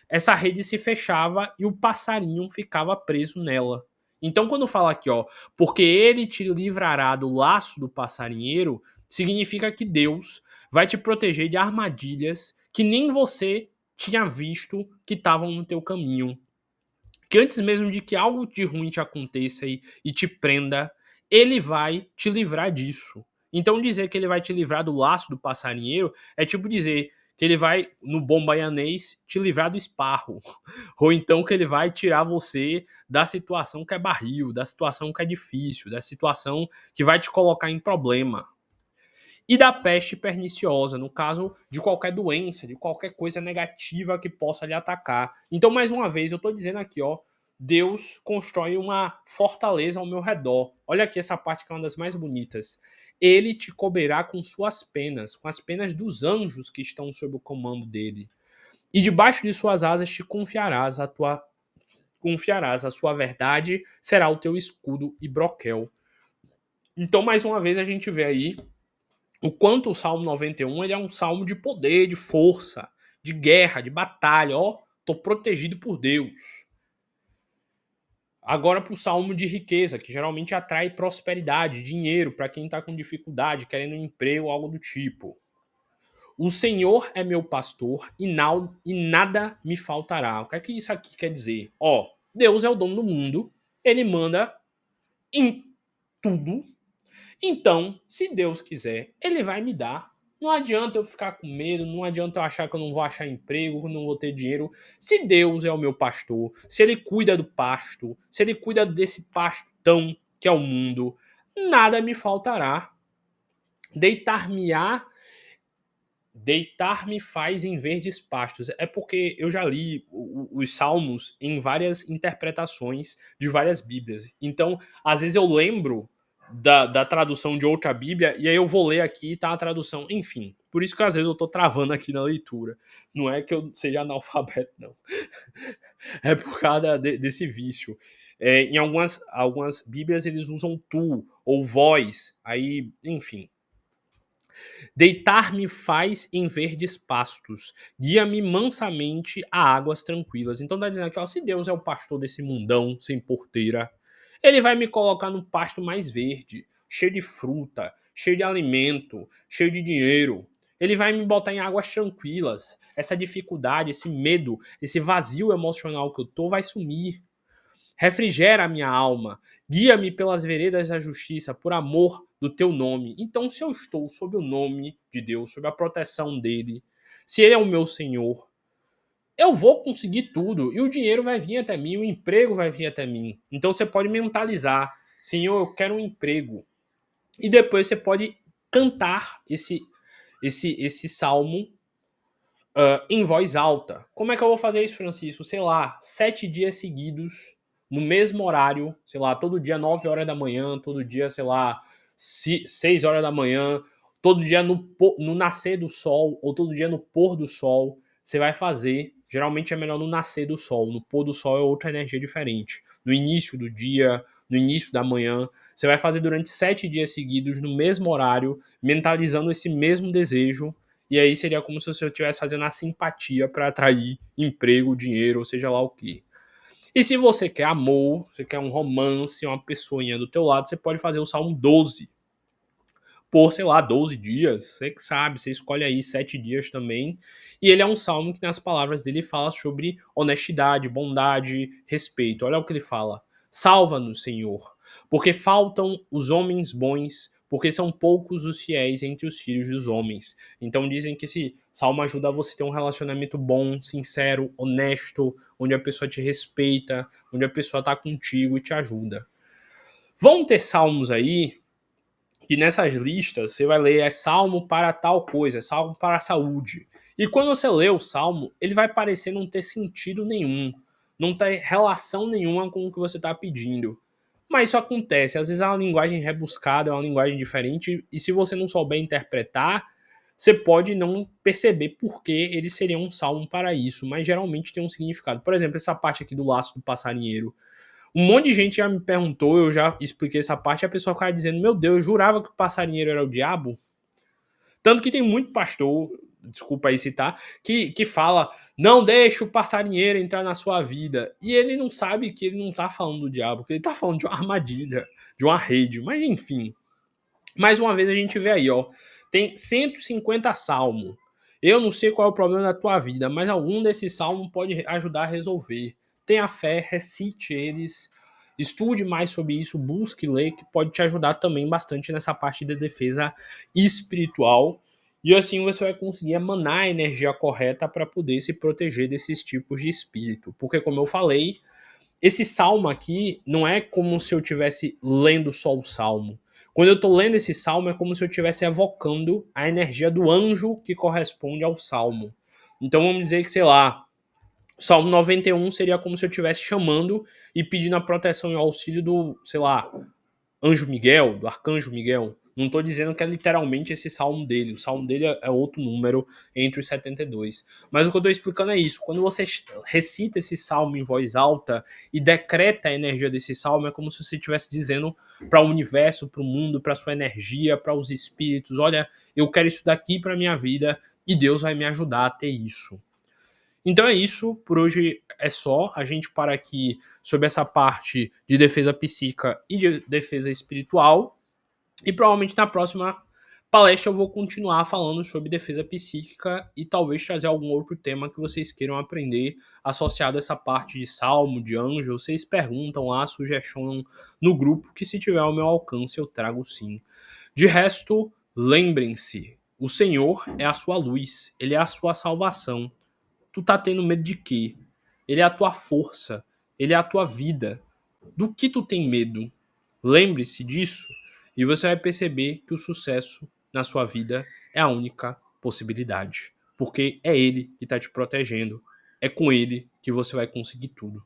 essa rede se fechava e o passarinho ficava preso nela. Então, quando fala aqui, ó, porque ele te livrará do laço do passarinheiro, significa que Deus vai te proteger de armadilhas que nem você tinha visto que estavam no teu caminho. Que antes mesmo de que algo de ruim te aconteça e te prenda, ele vai te livrar disso. Então dizer que ele vai te livrar do laço do passarinheiro é tipo dizer que ele vai, no bom baianês, te livrar do esparro. Ou então que ele vai tirar você da situação que é barril, da situação que é difícil, da situação que vai te colocar em problema. E da peste perniciosa, no caso de qualquer doença, de qualquer coisa negativa que possa lhe atacar. Então, mais uma vez, eu estou dizendo aqui, ó, Deus constrói uma fortaleza ao meu redor. Olha aqui essa parte que é uma das mais bonitas. Ele te cobrirá com suas penas, com as penas dos anjos que estão sob o comando dele. E debaixo de suas asas te confiarás, a sua verdade será o teu escudo e broquel. Então, mais uma vez, a gente vê aí o quanto o Salmo 91 ele é um salmo de poder, de força, de guerra, de batalha. Ó, tô protegido por Deus. Agora para o salmo de riqueza, que geralmente atrai prosperidade, dinheiro para quem está com dificuldade, querendo um emprego, algo do tipo. O Senhor é meu pastor e nada me faltará. O que é que isso aqui quer dizer? Ó, Deus é o dono do mundo, ele manda em tudo. Então, se Deus quiser, ele vai me dar. Não adianta eu ficar com medo, não adianta eu achar que eu não vou achar emprego, que eu não vou ter dinheiro. Se Deus é o meu pastor, se ele cuida do pasto, se ele cuida desse pastão que é o mundo, nada me faltará. Deitar-me-á, deitar-me faz em verdes pastos. É porque eu já li os salmos em várias interpretações de várias bíblias. Então, às vezes eu lembro da tradução de outra Bíblia, e aí eu vou ler aqui e tá a tradução. Enfim, por isso que às vezes eu tô travando aqui na leitura. Não é que eu seja analfabeto, não. É por causa desse vício. É, em algumas Bíblias eles usam tu ou vós, aí, enfim. Deitar-me faz em verdes pastos, guia-me mansamente a águas tranquilas. Então tá dizendo aqui, ó, se Deus é o pastor desse mundão sem porteira, ele vai me colocar no pasto mais verde, cheio de fruta, cheio de alimento, cheio de dinheiro. Ele vai me botar em águas tranquilas. Essa dificuldade, esse medo, esse vazio emocional que eu tô vai sumir. Refrigera a minha alma, guia-me pelas veredas da justiça, por amor do teu nome. Então, se eu estou sob o nome de Deus, sob a proteção dele, se ele é o meu Senhor, eu vou conseguir tudo e o dinheiro vai vir até mim, o emprego vai vir até mim. Então você pode mentalizar, Senhor, eu quero um emprego. E depois você pode cantar esse salmo em voz alta. Como é que eu vou fazer isso, Francisco? Sei lá, 7 dias seguidos, no mesmo horário, sei lá, todo dia 9 horas da manhã, todo dia, sei lá, 6 horas da manhã, todo dia no nascer do sol, ou todo dia no pôr do sol, você vai fazer. Geralmente é melhor no nascer do sol, no pôr do sol é outra energia diferente. No início do dia, no início da manhã, você vai fazer durante 7 dias seguidos, no mesmo horário, mentalizando esse mesmo desejo, e aí seria como se você estivesse fazendo a simpatia para atrair emprego, dinheiro, ou seja lá o que. E se você quer amor, você quer um romance, uma pessoinha do teu lado, você pode fazer o Salmo 12 por, sei lá, 12 dias. Você que sabe, você escolhe aí 7 dias também. E ele é um salmo que, nas palavras dele, fala sobre honestidade, bondade, respeito. Olha o que ele fala. Salva-nos, Senhor, porque faltam os homens bons, porque são poucos os fiéis entre os filhos dos homens. Então dizem que esse salmo ajuda você a ter um relacionamento bom, sincero, honesto, onde a pessoa te respeita, onde a pessoa tá contigo e te ajuda. Vão ter salmos aí que nessas listas você vai ler salmo para tal coisa, salmo para a saúde. E quando você lê o salmo, ele vai parecer não ter sentido nenhum, não ter relação nenhuma com o que você está pedindo. Mas isso acontece, às vezes é uma linguagem rebuscada, é uma linguagem diferente, e se você não souber interpretar, você pode não perceber por que ele seria um salmo para isso, mas geralmente tem um significado. Por exemplo, essa parte aqui do laço do passarinheiro. Um monte de gente já me perguntou, eu já expliquei essa parte, e a pessoa ficava dizendo, meu Deus, eu jurava que o passarinheiro era o diabo. Tanto que tem muito pastor, desculpa aí citar, que fala, não deixa o passarinheiro entrar na sua vida. E ele não sabe que ele não tá falando do diabo, que ele tá falando de uma armadilha, de uma rede. Mas enfim, mais uma vez a gente vê aí, ó, tem 150 salmos. Eu não sei qual é o problema da tua vida, mas algum desses salmos pode ajudar a resolver. Tenha fé, recite eles, estude mais sobre isso, busque ler, que pode te ajudar também bastante nessa parte de defesa espiritual. E assim você vai conseguir emanar a energia correta para poder se proteger desses tipos de espírito. Porque, como eu falei, esse salmo aqui não é como se eu estivesse lendo só o salmo. Quando eu estou lendo esse salmo, é como se eu estivesse evocando a energia do anjo que corresponde ao salmo. Então vamos dizer que, sei lá, o Salmo 91 seria como se eu estivesse chamando e pedindo a proteção e o auxílio do, sei lá, Anjo Miguel, do Arcanjo Miguel. Não estou dizendo que é literalmente esse salmo dele. O salmo dele é outro número entre os 72. Mas o que eu estou explicando é isso. Quando você recita esse salmo em voz alta e decreta a energia desse salmo, é como se você estivesse dizendo para o universo, para o mundo, para a sua energia, para os espíritos: olha, eu quero isso daqui para minha vida e Deus vai me ajudar a ter isso. Então é isso, por hoje é só. A gente para aqui sobre essa parte de defesa psíquica e de defesa espiritual. E provavelmente na próxima palestra eu vou continuar falando sobre defesa psíquica e talvez trazer algum outro tema que vocês queiram aprender associado a essa parte de salmo, de anjo. Vocês perguntam lá, sugestionam no grupo, que se tiver ao meu alcance eu trago sim. De resto, lembrem-se, o Senhor é a sua luz, Ele é a sua salvação. Tu tá tendo medo de quê? Ele é a tua força, ele é a tua vida. Do que tu tem medo? Lembre-se disso e você vai perceber que o sucesso na sua vida é a única possibilidade, porque é ele que está te protegendo. É com ele que você vai conseguir tudo.